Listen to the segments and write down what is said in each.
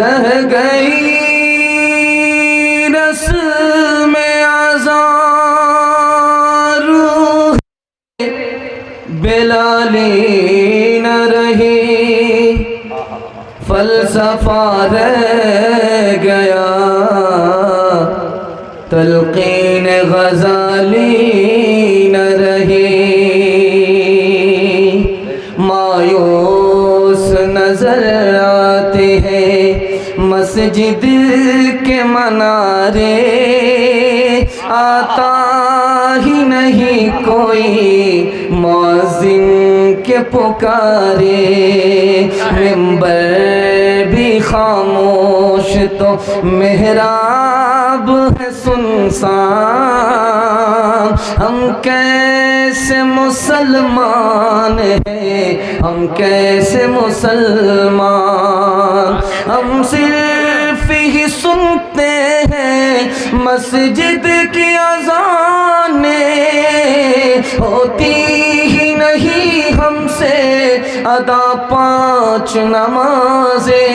रह गई रस्म आज़ार बेलाली न रही फलसफा रह गया तलक़ीन ग़ज़ाली न रही मायूस नजर आते हैं मस्जिद के मनारे आता ही नहीं कोई मुअज़्ज़िन के पुकारे मिंबर भी खामोश तो मेहराब है सुनसान हम कैसे मुसलमान हैं हम कैसे मुसलमान हम सिर्फ ही सुनते हैं मस्जिद की अज़ानें होती ही नहीं हमसे अदा पांच नमाज़ें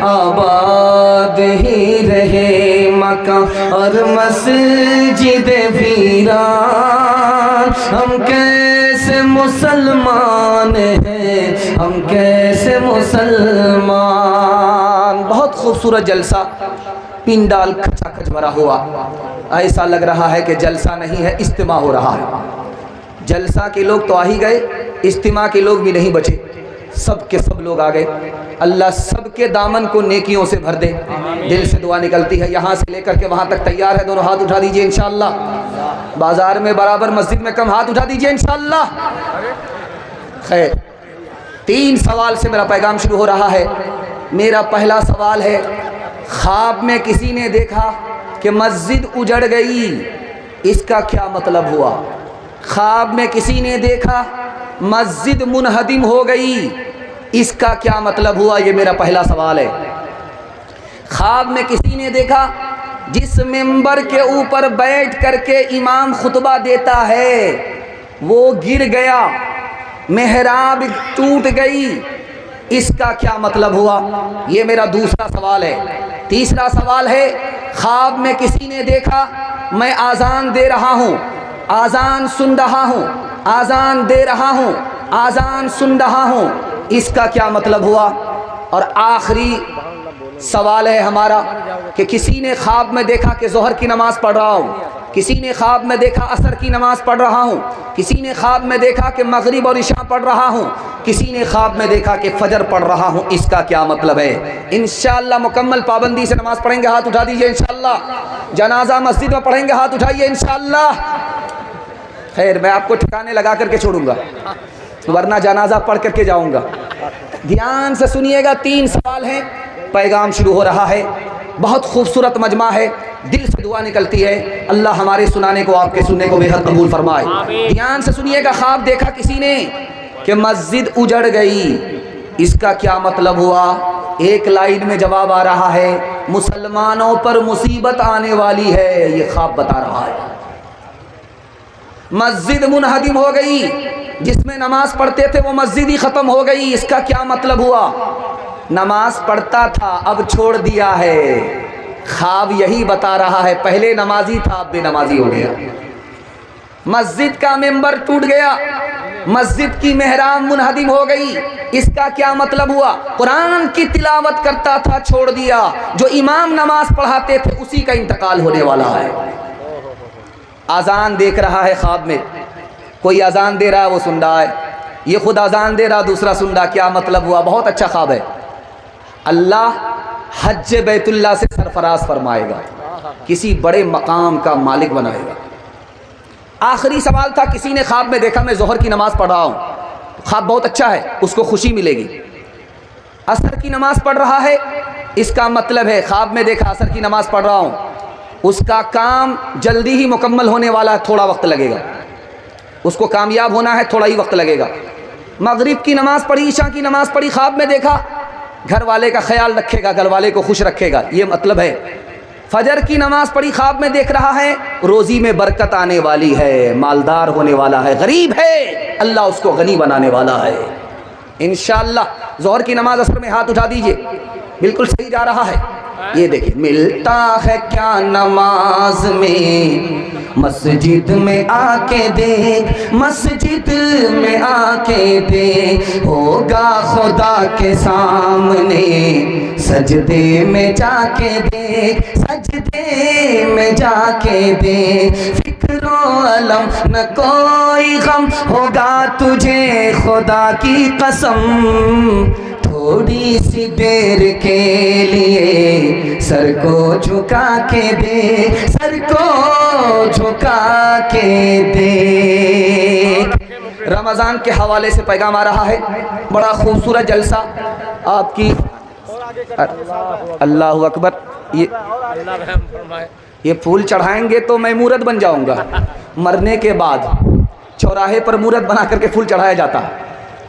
आबाद ही रहे मक्का और मस्जिद वीरान हम कैसे मुसलमान हैं हम कैसे मुसलमान। बहुत खूबसूरत जलसा पिंडाल खचाखच भरा हुआ ऐसा लग रहा है कि जलसा नहीं है इज्तिमा हो रहा है। जलसा के लोग तो आ ही गए इज्तिमा के लोग भी नहीं बचे सब के सब लोग आ गए। अल्लाह सबके दामन को नेकियों से भर दे। दिल से दुआ निकलती है यहाँ से लेकर के वहाँ तक तैयार है दोनों हाथ उठा दीजिए इंशाअल्लाह। बाजार में बराबर मस्जिद में कम हाथ उठा दीजिए इंशाअल्लाह। खैर 3 सवाल से मेरा पैगाम शुरू हो रहा है। मेरा पहला सवाल है ख्वाब में किसी ने देखा कि मस्जिद उजड़ गई इसका क्या मतलब हुआ। ख्वाब में किसी ने देखा मस्जिद मुनहदिम हो गई इसका क्या मतलब हुआ ये मेरा पहला सवाल है। ख्वाब में किसी ने देखा जिस मिंबर के ऊपर बैठ करके इमाम खुतबा देता है वो गिर गया मेहराब टूट गई इसका क्या मतलब हुआ ये मेरा दूसरा सवाल है। तीसरा सवाल है ख्वाब में किसी ने देखा मैं आज़ान दे रहा हूँ आज़ान सुन रहा हूँ आज़ान दे रहा हूँ आज़ान सुन रहा हूँ इसका क्या मतलब हुआ। और आखिरी सवाल है हमारा कि किसी ने ख्वाब में देखा कि ज़ोहर की नमाज़ पढ़ रहा हूँ किसी ने ख्वाब में देखा असर की नमाज़ पढ़ रहा हूँ किसी ने ख्वाब में देखा कि मगरिब और इशा पढ़ रहा हूँ किसी ने ख्वाब में देखा कि फजर पढ़ रहा हूँ इसका क्या मतलब है। इंशाअल्लाह मुकम्मल पाबंदी से नमाज़ पढ़ेंगे हाथ उठा दीजिए इंशाअल्लाह। जनाजा मस्जिद में पढ़ेंगे हाथ उठाइए इंशाअल्लाह। खैर मैं आपको ठिकाने लगा करके छोड़ूंगा वरना जनाजा पढ़ करके जाऊंगा। ध्यान से सुनिएगा 3 सवाल हैं पैगाम शुरू हो रहा है। बहुत खूबसूरत मजमा है दिल से दुआ निकलती है अल्लाह हमारे सुनाने को आपके सुनने को बेहद कबूल फरमाए। ध्यान से सुनिएगा ख्वाब देखा किसी ने कि मस्जिद उजड़ गई इसका क्या मतलब हुआ। एक लाइन में जवाब आ रहा है मुसलमानों पर मुसीबत आने वाली है ये ख्वाब बता रहा है। मस्जिद मुनहदिम हो गई जिसमें नमाज पढ़ते थे वो मस्जिद ही ख़त्म हो गई इसका क्या मतलब हुआ। नमाज पढ़ता था अब छोड़ दिया है। ख्वाब यही बता रहा है पहले नमाजी था अब बेनमाजी हो गया। मस्जिद का मेंबर टूट गया मस्जिद की मेहराब मुनहदिम हो गई इसका क्या मतलब हुआ। कुरान की तिलावत करता था छोड़ दिया जो इमाम नमाज पढ़ाते थे उसी का इंतकाल होने वाला है। अजान देख रहा है ख्वाब में कोई अजान दे रहा है वो सुन रहा है ये खुद अजान दे रहा दूसरा सुन रहा क्या मतलब हुआ। बहुत अच्छा ख्वाब है। अल्लाह हज बैतुल्लाह से सरफराज फरमाएगा किसी बड़े मकाम का मालिक बनाएगा। आखिरी सवाल था किसी ने ख्वाब में देखा मैं ज़ोहर की नमाज़ पढ़ रहा हूँ ख्वाब बहुत अच्छा है उसको खुशी मिलेगी। असर की नमाज़ पढ़ रहा है इसका मतलब है ख्वाब में देखा असर की नमाज़ पढ़ रहा हूँ उसका काम जल्दी ही मुकम्मल होने वाला है थोड़ा वक्त लगेगा। उसको कामयाब होना है थोड़ा ही वक्त लगेगा। मगरिब की नमाज़ पढ़ी, ईशा की नमाज़ पढ़ी, ख्वाब में देखा, घर वाले का ख्याल रखेगा, घर वाले को खुश रखेगा, ये मतलब है। फजर की नमाज़ पढ़ी, ख्वाब में देख रहा है रोज़ी में बरकत आने वाली है, मालदार होने वाला है, गरीब है, अल्लाह उसको गनी बनाने वाला है इंशाअल्लाह। ज़ोहर की नमाज़ असर में हाथ उठा दीजिए, बिल्कुल सही जा रहा है। ये देखिए, मिलता है क्या नमाज में, मस्जिद में आके देख, मस्जिद में आके देख, होगा खुदा के सामने, सजदे में जाके देख, सजदे में जाके देख, फिक्रो अलम न कोई गम, होगा तुझे खुदा की कसम, थोड़ी सी देर के लिए सर को झुका के दे, सर को झुका के दे। रमज़ान के हवाले से पैगाम आ रहा है, बड़ा खूबसूरत जलसा आपकी। अल्लाह अकबर। ये फूल चढ़ाएंगे तो मैं मूरत बन जाऊंगा। मरने के बाद चौराहे पर मूरत बना करके फूल चढ़ाया जाता है।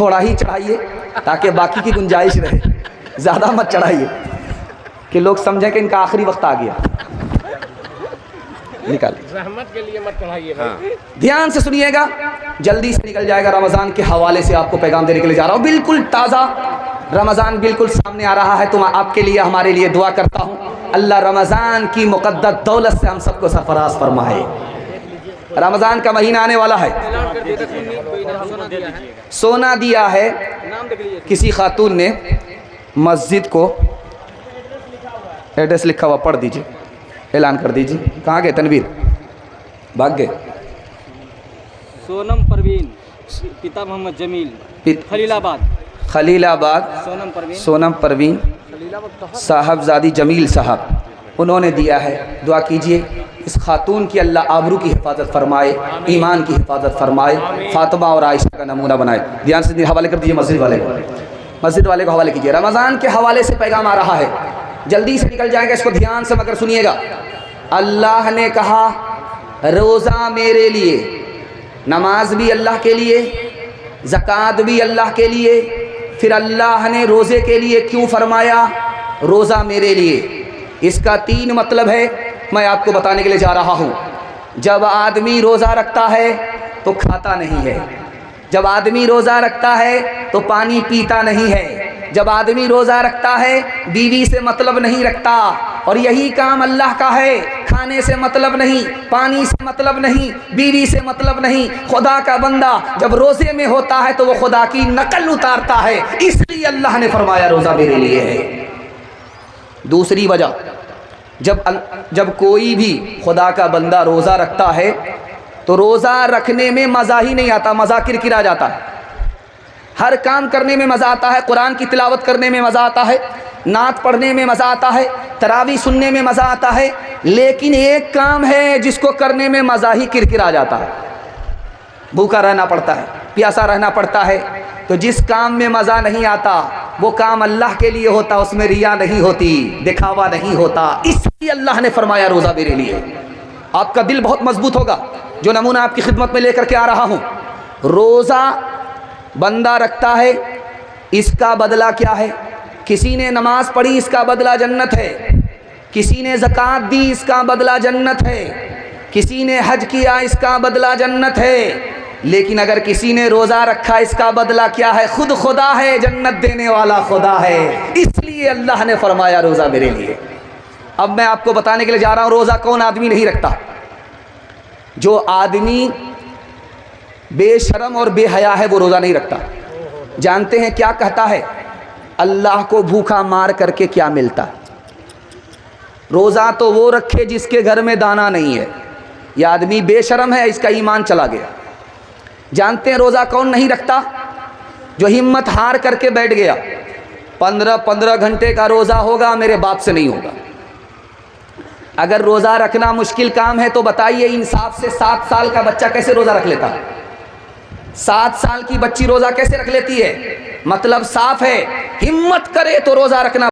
थोड़ा ही चढ़ाइए ताकि बाकी की गुंजाइश रहे, ज़्यादा मत चढ़ाइए कि लोग समझें कि इनका आखिरी वक्त आ गया। निकालिए, रहमत के लिए मत चढ़ाइए। हाँ। ध्यान से सुनिएगा, जल्दी से निकल जाएगा। रमज़ान के हवाले से आपको पैगाम देने के लिए जा रहा हूँ, बिल्कुल ताज़ा। रमज़ान बिल्कुल सामने आ रहा है, तो मैं आपके लिए, हमारे लिए दुआ करता हूँ अल्लाह रमज़ान की मुक़द्दस दौलत से हम सबको सरफराज फरमाए। रमज़ान का महीना आने वाला है। सोना दिया है किसी खातून ने मस्जिद को, एड्रेस लिखा हुआ, पढ़ दीजिए, ऐलान कर दीजिए। कहाँ गए तनवीर, भाग गए। सोनम परवीन, पिता मोहम्मद जमील, खलीलाबाद। सोनम परवीन साहबजादी जमील साहब, उन्होंने दिया है। दुआ कीजिए इस खातून की अल्लाह आबरू की हिफाजत फरमाए, ईमान की हिफाजत फरमाए, फातिमा और आयशा का नमूना बनाए। ध्यान से हवाले कर दीजिए, मस्जिद वाले को हवाले कीजिए। रमज़ान के हवाले से पैगाम आ रहा है, जल्दी से निकल जाएगा, इसको ध्यान से मगर सुनिएगा। अल्लाह ने कहा रोज़ा मेरे लिए, नमाज भी अल्लाह के लिए, ज़कात भी अल्लाह के लिए। फिर अल्लाह ने रोज़े के लिए क्यों फरमाया रोज़ा मेरे लिए? इसका 3 मतलब है, मैं आपको बताने के लिए जा रहा हूँ। जब आदमी रोज़ा रखता है तो खाता नहीं है, जब आदमी रोज़ा रखता है तो पानी पीता नहीं है, जब आदमी रोज़ा रखता है बीवी से मतलब नहीं रखता। और यही काम अल्लाह का है, खाने से मतलब नहीं, पानी से मतलब नहीं, बीवी से मतलब नहीं। खुदा का बंदा जब रोज़े में होता है तो वो खुदा की नकल उतारता है, इसलिए अल्लाह ने फरमाया रोज़ा मेरे लिए है। दूसरी वजह, जब कोई भी खुदा का बंदा रोज़ा रखता है तो रोज़ा रखने में मज़ा ही नहीं आता, मज़ा किरकिरा जाता है। हर काम करने में मज़ा आता है, कुरान की तिलावत करने में मज़ा आता है, नात पढ़ने में मज़ा आता है, तरावी सुनने में मज़ा आता है, लेकिन एक काम है जिसको करने में मज़ा ही किरकिरा जाता है। भूखा रहना पड़ता है, प्यासा रहना पड़ता है। तो जिस काम में मज़ा नहीं आता वो काम अल्लाह के लिए होता, उसमें रिया नहीं होती, दिखावा नहीं होता, इसलिए अल्लाह ने फरमाया रोज़ा मेरे लिए। आपका दिल बहुत मजबूत होगा, जो नमूना आपकी खिदमत में लेकर के आ रहा हूँ। रोज़ा बंदा रखता है, इसका बदला क्या है? किसी ने नमाज पढ़ी, इसका बदला जन्नत है। किसी ने ज़कात दी, इसका बदला जन्नत है। किसी ने हज किया, इसका बदला जन्नत है। लेकिन अगर किसी ने रोज़ा रखा, इसका बदला क्या है? खुद खुदा है, जन्नत देने वाला खुदा है, इसलिए अल्लाह ने फरमाया रोज़ा मेरे लिए। अब मैं आपको बताने के लिए जा रहा हूँ रोज़ा कौन आदमी नहीं रखता। जो आदमी बेशरम और बेहया है वो रोज़ा नहीं रखता। जानते हैं क्या कहता है? अल्लाह को भूखा मार करके क्या मिलता? रोज़ा तो वो रखे जिसके घर में दाना नहीं है। यह आदमी बेशरम है, इसका ईमान चला गया। जानते हैं रोज़ा कौन नहीं रखता? जो हिम्मत हार करके बैठ गया, 15 घंटे का रोज़ा होगा, मेरे बाप से नहीं होगा। अगर रोज़ा रखना मुश्किल काम है तो बताइए इंसाफ से 7 साल का बच्चा कैसे रोज़ा रख लेता है? 7 साल की बच्ची रोज़ा कैसे रख लेती है? मतलब साफ है, हिम्मत करे तो रोज़ा रखना